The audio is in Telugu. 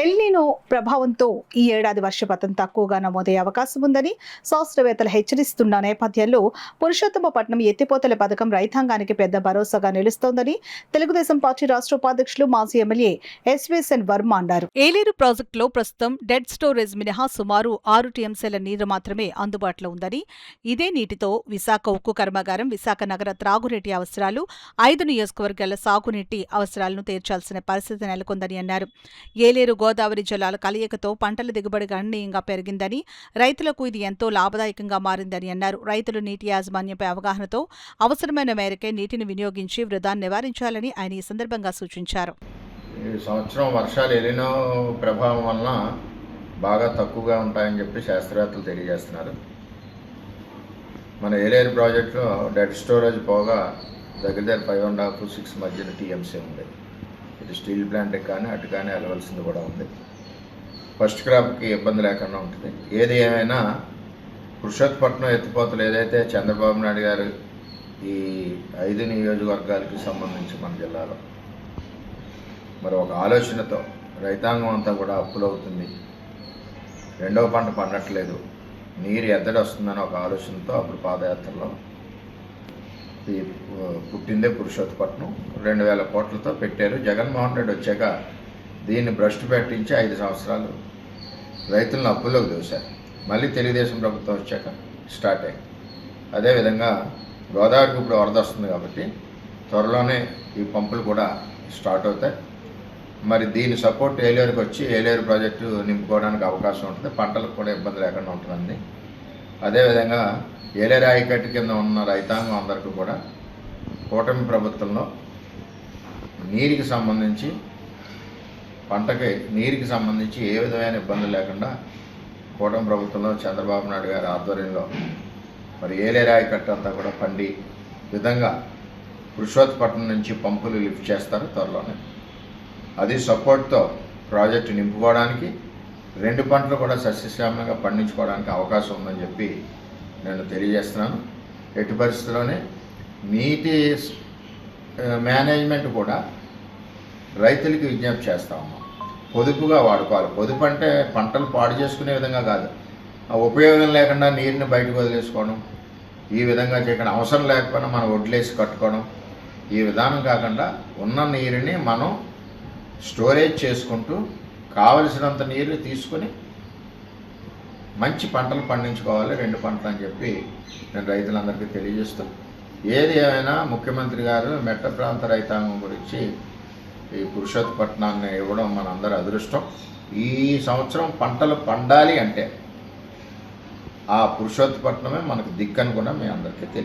ఎల్నినో ప్రభావంతో ఈ ఏడాది వర్షపాతం తక్కువగా నమోదయ్యే అవకాశం ఉందని శాస్త్రవేత్తలు హెచ్చరిస్తున్న నేపథ్యంలో పురుషోత్తమపట్నం ఎత్తిపోతల పథకం రైతాంగానికి పెద్ద భరోసాగా నిలుస్తోందని తెలుగుదేశం పార్టీ రాష్ట్ర ఉపాధ్యక్షులు మాజీ ఎమ్మెల్యే ఎస్వీఎస్ఎన్ వర్మ అన్నారు. ఏలేరు ప్రాజెక్టులో ప్రస్తుతం డెడ్ స్టోరేజ్ మినహా సుమారు 6 టీఎంసీల నీరు మాత్రమే అందుబాటులో ఉందని, ఇదే నీటితో విశాఖ ఉక్కు కర్మాగారం, విశాఖ నగర త్రాగునీటి అవసరాలు, 5 నియోజకవర్గాల సాగునీటి అవసరాలను తీర్చాల్సిన పరిస్థితి నెలకొందని అన్నారు. ఏలేరు గోదావరి జలాల కలయికతో పంటల దిగుబడి గణనీయంగా పెరిగిందని, రైతులకు ఇది ఎంతో లాభదాయకంగా మారిందని అన్నారు. రైతులు నీటి యాజమాన్యంపై అవగాహనతో అవసరమైన మేరకే నీటిని వినియోగించి వృధాను నివారించాలని ఆయన ఈ సందర్భంగా సూచించారు. ఈ సంవత్సరం వర్షాలు ఎలినో ప్రభావం వలన బాగా తక్కువగా ఉంటాయని చెప్పి శాస్త్రవేత్తలు తెలియజేస్తున్నారు. మన ఏలేరు ప్రాజెక్టులో డెడ్ స్టోరేజ్ పోగా దగ్గర 5.5-6 మధ్యన టీఎంసీ ఉంది. ఇటు స్టీల్ ప్లాంట్కి కానీ అటు కానీ వెళ్ళవలసింది కూడా ఉంది. ఫస్ట్ క్రాప్కి ఇబ్బంది లేకుండా ఉంటుంది. ఏది ఏమైనా పురుషోత్తపట్నం ఎత్తిపోతలు ఏదైతే చంద్రబాబు నాయుడు గారు ఈ 5 నియోజకవర్గాలకి సంబంధించి మన జిల్లాలో మరి ఒక ఆలోచనతో రైతాంగం అంతా కూడా అప్పులవుతుంది, రెండవ పంట పండట్లేదు, నీరు ఎద్దడి వస్తుందని ఒక ఆలోచనతో అప్పుడు పాదయాత్రలో ఈ పుట్టిందే పురుషోత్తపట్నం 2000 కోట్లతో పెట్టారు. జగన్మోహన్ రెడ్డి వచ్చాక దీన్ని భ్రష్టు పెట్టించి 5 సంవత్సరాలు రైతులను అప్పుల్లోకి దోశారు. మళ్ళీ తెలుగుదేశం ప్రభుత్వం వచ్చాక స్టార్ట్ అయ్యింది. అదేవిధంగా గోదావరికి ఇప్పుడు వరద వస్తుంది కాబట్టి త్వరలోనే ఈ పంపులు కూడా స్టార్ట్ అవుతాయి. మరి దీని సపోర్ట్ ఏలేరుకి వచ్చి ఏలేరు ప్రాజెక్టు నింపుకోవడానికి అవకాశం ఉంటుంది, పంటలకు కూడా ఇబ్బంది లేకుండా ఉంటుందండి. అదేవిధంగా ఏలేరు ఆయకట్టు కింద ఉన్న రైతాంగం అందరికీ కూడా కూటమి ప్రభుత్వంలో నీరుకి సంబంధించి పంటకి నీరుకి సంబంధించి ఏ విధమైన ఇబ్బందులు లేకుండా కూటమి ప్రభుత్వంలో చంద్రబాబు నాయుడు గారి ఆధ్వర్యంలో మరి ఏలేరు ఆయకట్టు అంతా కూడా పండి విధంగా పురుషోత్తపట్నం నుంచి పంపులు లిఫ్ట్ చేస్తారు త్వరలోనే. అది సపోర్ట్తో ప్రాజెక్టు నింపుకోవడానికి 2 పంటలు కూడా సస్యశ్యామలంగా పండించుకోవడానికి అవకాశం ఉందని చెప్పి నేను తెలియజేస్తున్నాను. ఎట్టి పరిస్థితుల్లోనే నీటి మేనేజ్మెంట్ కూడా రైతులకి విజ్ఞప్తి చేస్తా ఉన్నాం. పొదుపుగా వాడుకోవాలి. పొదుపు అంటే పంటలు పాడు చేసుకునే విధంగా కాదు, ఉపయోగం లేకుండా నీరుని బయటకు వదిలేసుకోవడం, ఈ విధంగా చేయకుండా అవసరం లేకపోయినా మనం వడ్లేసి కట్టుకోవడం, ఈ విధానం కాకుండా ఉన్న నీరుని మనం స్టోరేజ్ చేసుకుంటూ కావలసినంత నీరు తీసుకుని మంచి పంటలు పండించుకోవాలి, 2 పంటలు అని చెప్పి నేను రైతులందరికీ తెలియజేస్తూ, ఏది ఏమైనా ముఖ్యమంత్రి గారు మెట్ట ప్రాంత రైతాంగం గురించి ఈ పురుషోత్తపట్నాన్ని ఇవ్వడం మనందరి అదృష్టం. ఈ సంవత్సరం పంటలు పండాలి అంటే ఆ పురుషోత్తపట్నమే మనకు దిక్కని కూడా మీ అందరికీ తెలియదు.